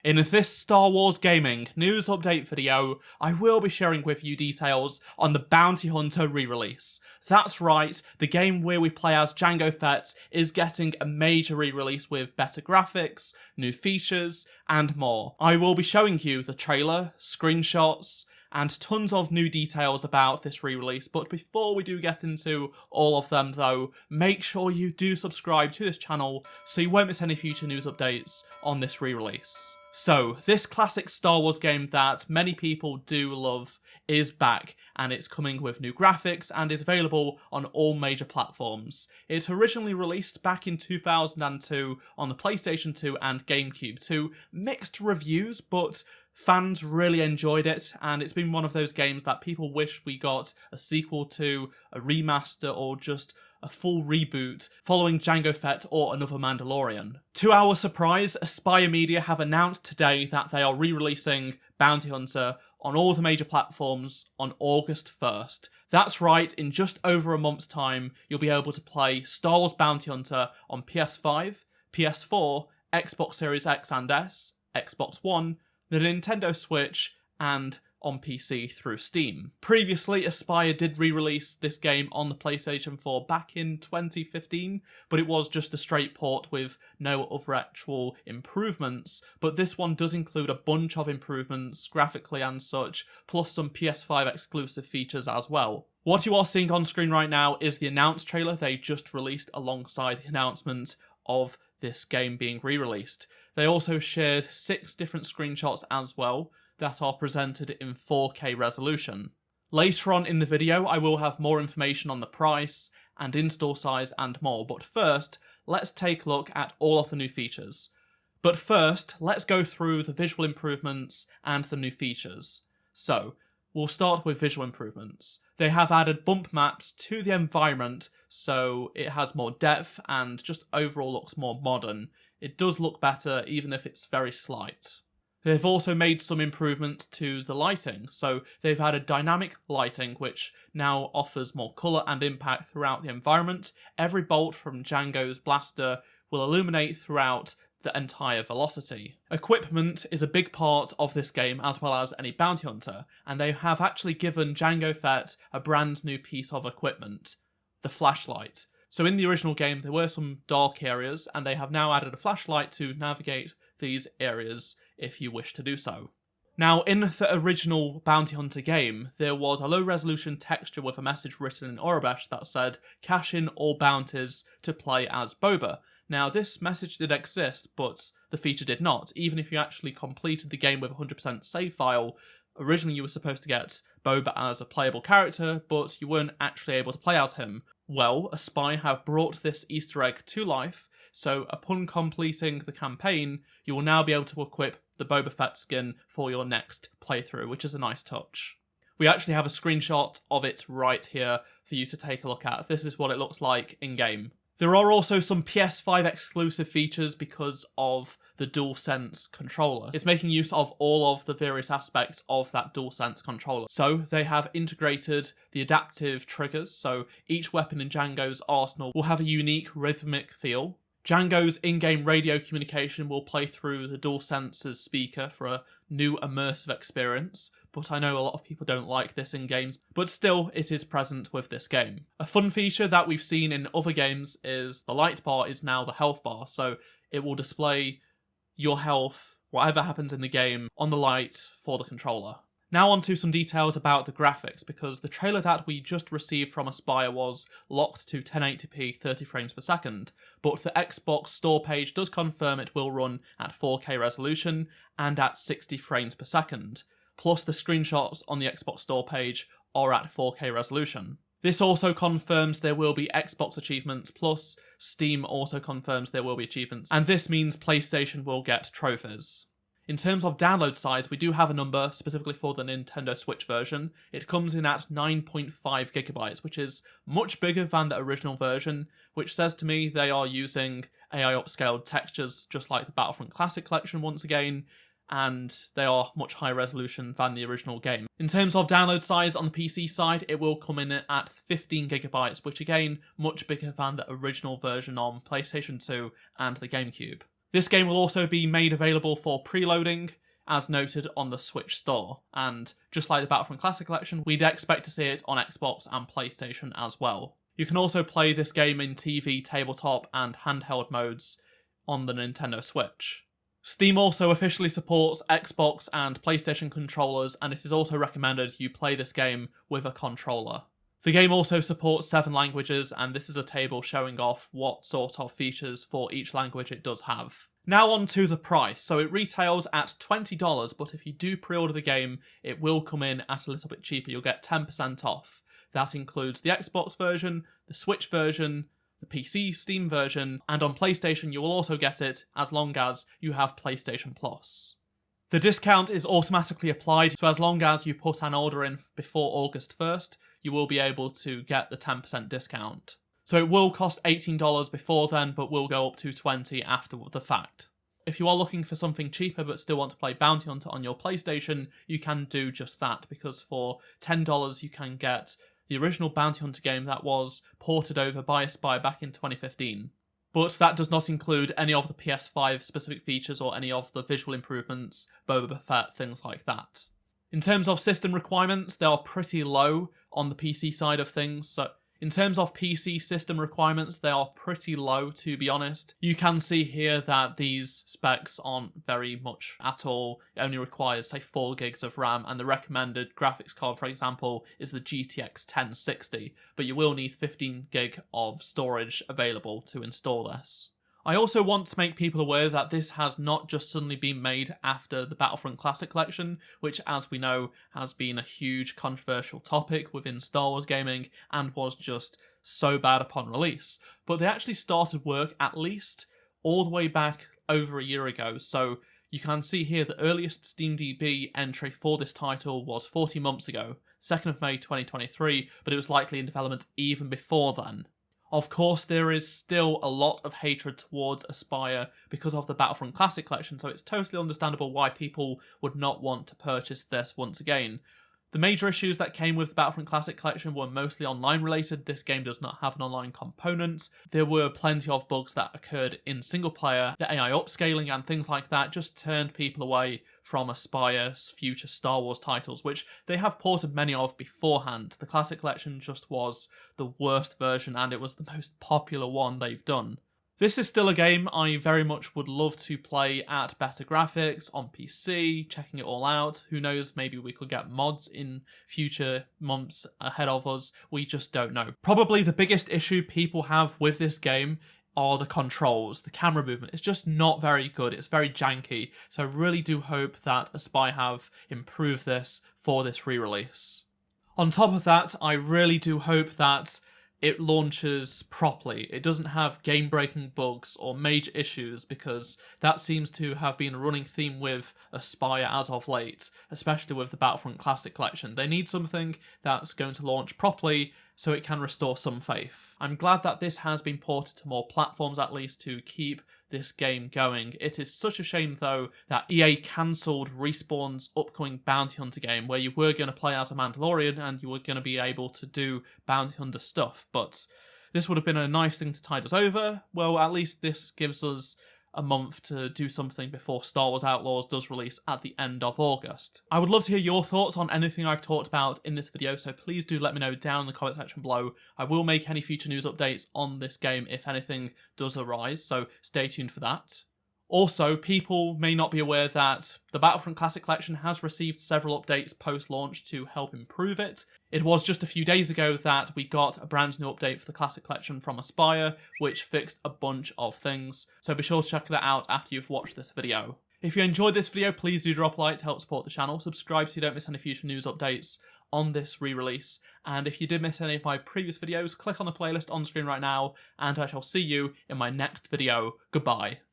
In this Star Wars Gaming news update video, I will be sharing with you details on the Bounty Hunter re-release. That's right, the game where we play as Jango Fett is getting a major re-release with better graphics, new features, and more. I will be showing you the trailer, screenshots, and tons of new details about this re-release, but before we do get into all of them though, make sure you do subscribe to this channel so you won't miss any future news updates on this re-release. So, this classic Star Wars game that many people do love is back, and it's coming with new graphics and is available on all major platforms. It originally released back in 2002 on the PlayStation 2 and GameCube to mixed reviews, but fans really enjoyed it, and it's been one of those games that people wish we got a sequel to, a remaster, or just a full reboot following Jango Fett or another Mandalorian. To our surprise, Aspyr Media have announced today that they are re-releasing Bounty Hunter on all the major platforms on August 1st. That's right, in just over a month's time, you'll be able to play Star Wars Bounty Hunter on PS5, PS4, Xbox Series X and S, Xbox One, the Nintendo Switch, and on PC through Steam. Previously, Aspyr did re-release this game on the PlayStation 4 back in 2015, but it was just a straight port with no other actual improvements, but this one does include a bunch of improvements, graphically and such, plus some PS5 exclusive features as well. What you are seeing on screen right now is the announced trailer they just released alongside the announcement of this game being re-released. They also shared 6 different screenshots as well that are presented in 4K resolution. Later on in the video, I will have more information on the price and install size and more, but first, let's take a look at all of the new features. But first, let's go through the visual improvements and the new features. So, we'll start with visual improvements. They have added bump maps to the environment, so it has more depth and just overall looks more modern. It does look better, even if it's very slight. They've also made some improvements to the lighting, so they've added dynamic lighting, which now offers more colour and impact throughout the environment. Every bolt from Jango's blaster will illuminate throughout the entire velocity. Equipment is a big part of this game, as well as any bounty hunter, and they have actually given Jango Fett a brand new piece of equipment, the flashlight. So in the original game, there were some dark areas, and they have now added a flashlight to navigate these areas if you wish to do so. Now, in the original Bounty Hunter game, there was a low-resolution texture with a message written in Aurebesh that said, "Cash in all bounties to play as Boba." Now, this message did exist, but the feature did not. Even if you actually completed the game with a 100% save file, originally you were supposed to get Boba as a playable character, but you weren't actually able to play as him. Well, Aspyr have brought this Easter egg to life, so upon completing the campaign, you will now be able to equip the Boba Fett skin for your next playthrough, which is a nice touch. We actually have a screenshot of it right here for you to take a look at. This is what it looks like in-game. There are also some PS5 exclusive features because of the DualSense controller. It's making use of all of the various aspects of that DualSense controller. So they have integrated the adaptive triggers, so each weapon in Jango's arsenal will have a unique rhythmic feel. Jango's in-game radio communication will play through the DualSense's speaker for a new immersive experience, but I know a lot of people don't like this in games, but still it is present with this game. A fun feature that we've seen in other games is the light bar is now the health bar, so it will display your health, whatever happens in the game, on the light for the controller. Now on to some details about the graphics, because the trailer that we just received from Aspyr was locked to 1080p 30 frames per second, but the Xbox store page does confirm it will run at 4K resolution and at 60 frames per second, plus the screenshots on the Xbox store page are at 4K resolution. This also confirms there will be Xbox achievements, plus Steam also confirms there will be achievements, and this means PlayStation will get trophies. In terms of download size, we do have a number specifically for the Nintendo Switch version. It comes in at 9.5 gigabytes, which is much bigger than the original version, which says to me they are using AI upscaled textures just like the Battlefront Classic Collection once again, and they are much higher resolution than the original game. In terms of download size on the PC side, it will come in at 15 gigabytes, which again, much bigger than the original version on PlayStation 2 and the GameCube. This game will also be made available for preloading, as noted on the Switch store, and just like the Battlefront Classic Collection, we'd expect to see it on Xbox and PlayStation as well. You can also play this game in TV, tabletop, and handheld modes on the Nintendo Switch. Steam also officially supports Xbox and PlayStation controllers, and it is also recommended you play this game with a controller. The game also supports 7 languages, and this is a table showing off what sort of features for each language it does have. Now on to the price. So it retails at $20, but if you do pre-order the game, it will come in at a little bit cheaper. You'll get 10% off. That includes the Xbox version, the Switch version, the PC Steam version, and on PlayStation you will also get it as long as you have PlayStation Plus. The discount is automatically applied, so as long as you put an order in before August 1st, you will be able to get the 10% discount. So it will cost $18 before then, but will go up to $20 after the fact. If you are looking for something cheaper but still want to play Bounty Hunter on your PlayStation, you can do just that, because for $10 you can get the original Bounty Hunter game that was ported over by a spy back in 2015. But that does not include any of the PS5 specific features or any of the visual improvements, Boba Fett, things like that. In terms of system requirements, they are pretty low on the PC side of things. So in terms of PC system requirements, they are pretty low, to be honest. You can see here that these specs aren't very much at all. It only requires, say, 4 gigs of RAM, and the recommended graphics card, for example, is the GTX 1060, but you will need 15 gig of storage available to install this. I also want to make people aware that this has not just suddenly been made after the Battlefront Classic Collection, which, as we know, has been a huge controversial topic within Star Wars gaming and was just so bad upon release. But they actually started work at least all the way back over a year ago, so you can see here the earliest SteamDB entry for this title was 40 months ago, 2nd of May 2023, but it was likely in development even before then. Of course, there is still a lot of hatred towards Aspyr because of the Battlefront Classic Collection, so it's totally understandable why people would not want to purchase this once again. The major issues that came with the Battlefront Classic Collection were mostly online related. This game does not have an online component. There were plenty of bugs that occurred in single player. The AI upscaling and things like that just turned people away from Aspyr's future Star Wars titles, which they have ported many of beforehand. The Classic Collection just was the worst version, and it was the most popular one they've done. This is still a game I very much would love to play at better graphics, on PC, checking it all out. Who knows, maybe we could get mods in future months ahead of us. We just don't know. Probably the biggest issue people have with this game are the controls. The camera movement is just not very good. It's very janky. So I really do hope that Aspyr have improved this for this re-release. On top of that, I really do hope that it launches properly. It doesn't have game-breaking bugs or major issues, because that seems to have been a running theme with Aspyr as of late, especially with the Battlefront Classic Collection. They need something that's going to launch properly so it can restore some faith. I'm glad that this has been ported to more platforms at least to keep this game going. It is such a shame though that EA cancelled Respawn's upcoming Bounty Hunter game, where you were going to play as a Mandalorian and you were going to be able to do Bounty Hunter stuff, but this would have been a nice thing to tide us over. Well, at least this gives us a month to do something before Star Wars Outlaws does release at the end of August. I would love to hear your thoughts on anything I've talked about in this video, so please do let me know down in the comment section below. I will make any future news updates on this game if anything does arise, so stay tuned for that. Also, people may not be aware that the Battlefront Classic Collection has received several updates post-launch to help improve it. It was just a few days ago that we got a brand new update for the Classic Collection from Aspyr, which fixed a bunch of things, so be sure to check that out after you've watched this video. If you enjoyed this video, please do drop a like to help support the channel, subscribe so you don't miss any future news updates on this re-release, and if you did miss any of my previous videos, click on the playlist on screen right now, and I shall see you in my next video. Goodbye.